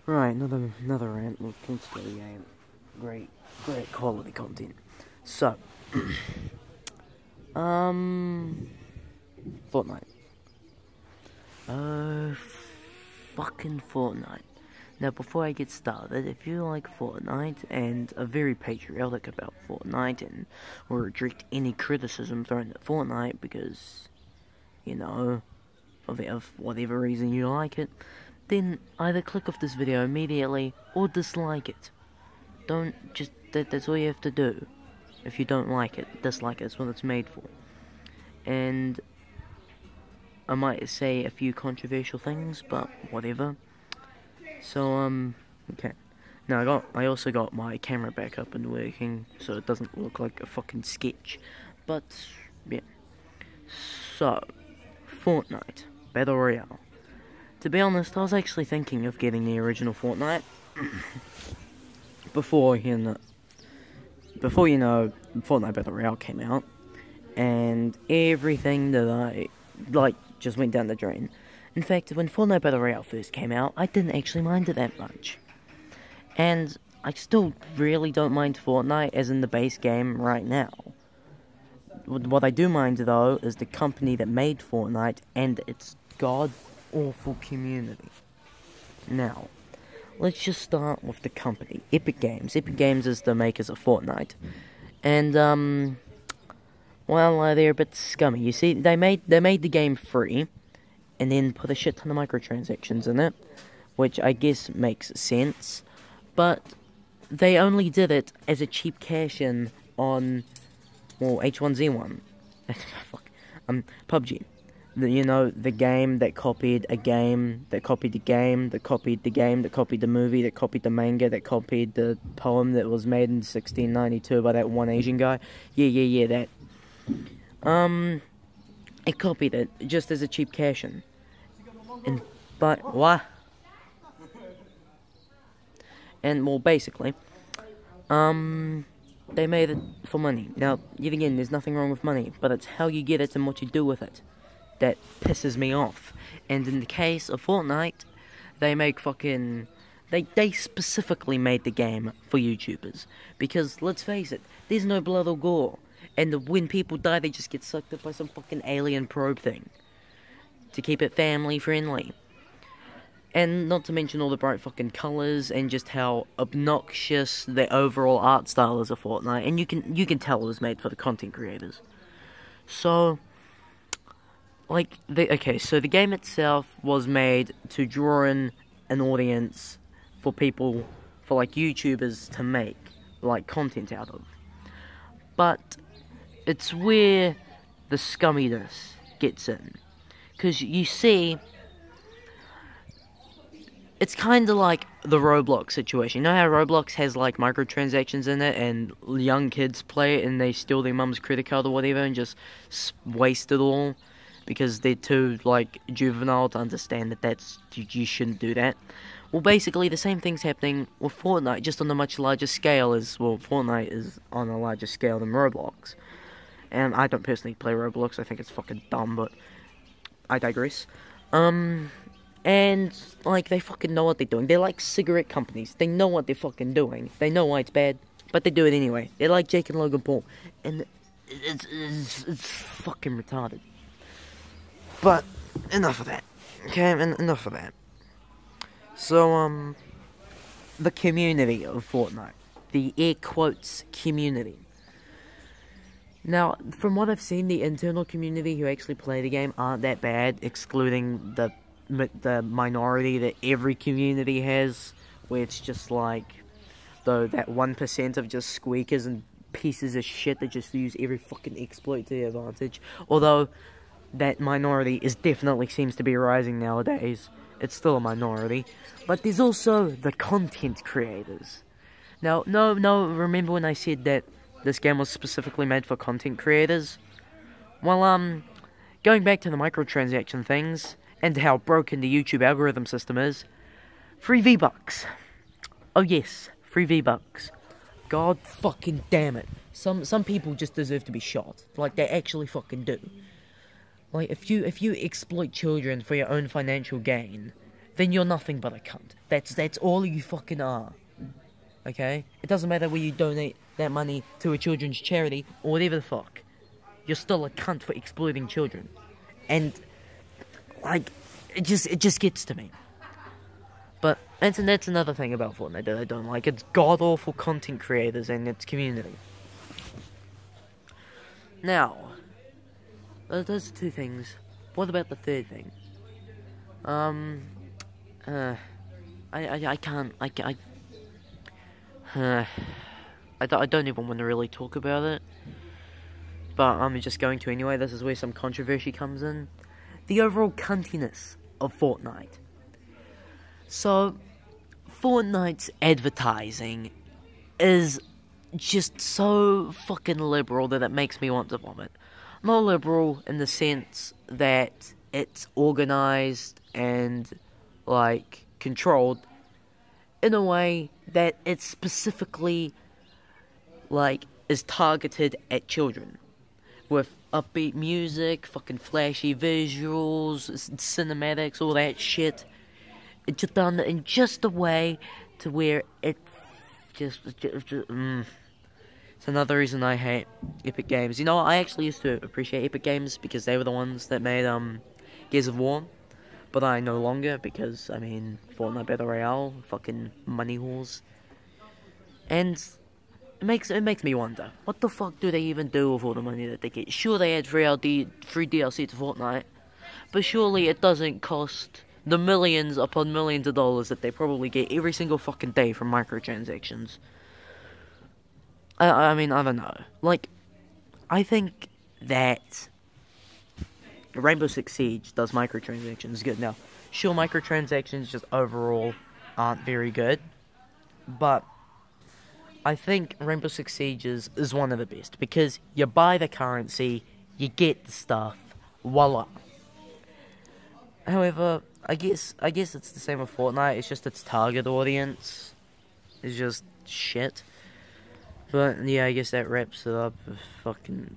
Right, another rant. We'll continue the game. Great quality content. So, Fortnite. Fucking Fortnite. Now, before I get started, if you like Fortnite and are very patriotic about Fortnite and will reject any criticism thrown at Fortnite because, you know, of whatever reason you like it, then either click off this video immediately or dislike it. That's all you have to do. If you don't like it, dislike it. That's what it's made for. And I might say a few controversial things, but whatever. So, okay. Now, I also got my camera back up and working, so it doesn't look like a fucking sketch. But, yeah. So, Fortnite Battle Royale. To be honest, I was actually thinking of getting the original Fortnite before Fortnite Battle Royale came out, and everything that I just went down the drain. In fact, when Fortnite Battle Royale first came out, I didn't actually mind it that much, and I still really don't mind Fortnite as in the base game right now. What I do mind though is the company that made Fortnite and its god-awful community. Now, let's just start with the company, Epic Games. Epic Games is the makers of Fortnite. And, well, they're a bit scummy. You see, they made the game free, and then put a shit ton of microtransactions in it, which I guess makes sense. But they only did it as a cheap cash-in on, well, H1Z1. Fuck. PUBG. The game that copied a game, that copied the game, that copied the game, that copied the movie, that copied the manga, that copied the poem that was made in 1692 by that one Asian guy. Yeah, that. It copied it, just as a cheap cash-in. What? And, well, basically, they made it for money. Now, yet again, there's nothing wrong with money, but it's how you get it and what you do with it that pisses me off. And in the case of Fortnite, they specifically made the game for YouTubers. Because, let's face it, there's no blood or gore. And when people die, they just get sucked up by some fucking alien probe thing. To keep it family friendly. And not to mention all the bright fucking colours and just how obnoxious the overall art style is of Fortnite. And you can tell it was made for the content creators. So, so the game itself was made to draw in an audience for people, for YouTubers to make content out of. But it's where the scumminess gets in. Because you see, it's kind of like the Roblox situation. You know how Roblox has microtransactions in it and young kids play it and they steal their mum's credit card or whatever and just waste it all because they're too juvenile to understand that you shouldn't do that. Well, basically the same thing's happening with Fortnite, just on a much larger scale. Fortnite is on a larger scale than Roblox. And I don't personally play Roblox. I think it's fucking dumb, but I digress. And, they fucking know what they're doing. They're like cigarette companies. They know what they're fucking doing. They know why it's bad, but they do it anyway. They're like Jake and Logan Paul. And it's fucking retarded. But, enough of that. Okay, enough of that. So, the community of Fortnite. The air quotes community. Now, from what I've seen, the internal community who actually play the game aren't that bad, excluding the minority that every community has, where it's just that 1% of just squeakers and pieces of shit that just use every fucking exploit to their advantage. Although, that minority definitely seems to be rising nowadays. It's still a minority. But there's also the content creators. Now, no, remember when I said that this game was specifically made for content creators? Well, going back to the microtransaction things, and how broken the YouTube algorithm system is, free V-Bucks. Oh yes, free V-Bucks. God fucking damn it. Some people just deserve to be shot. They actually fucking do. If you exploit children for your own financial gain, then you're nothing but a cunt. That's all you fucking are. Okay? It doesn't matter whether you donate that money to a children's charity or whatever the fuck. You're still a cunt for exploiting children. And, like, it just gets to me. But that's another thing about Fortnite that I don't like. It's god-awful content creators and its community. Now, those are two things. What about the third thing? I don't even want to really talk about it. But I'm just going to anyway. This is where some controversy comes in. The overall cuntiness of Fortnite. So, Fortnite's advertising is just so fucking liberal that it makes me want to vomit. Not liberal in the sense that it's organized and, like, controlled in a way that it specifically, like, is targeted at children. With upbeat music, fucking flashy visuals, cinematics, all that shit. It's just done in just a way to where it just It's another reason I hate Epic Games. You know, I actually used to appreciate Epic Games because they were the ones that made Gears of War. But I no longer because, I mean, Fortnite Battle Royale, fucking money whores. And it makes me wonder, what the fuck do they even do with all the money that they get? Sure, they add free DLC to Fortnite, but surely it doesn't cost the millions upon millions of dollars that they probably get every single fucking day from microtransactions. I mean, I don't know. Like, I think that Rainbow Six Siege does microtransactions good. Now, sure, microtransactions just overall aren't very good, but I think Rainbow Six Siege is one of the best, because you buy the currency, you get the stuff, voila. However, I guess it's the same with Fortnite, it's just its target audience is just shit. But, yeah, I guess that wraps it up. Fucking,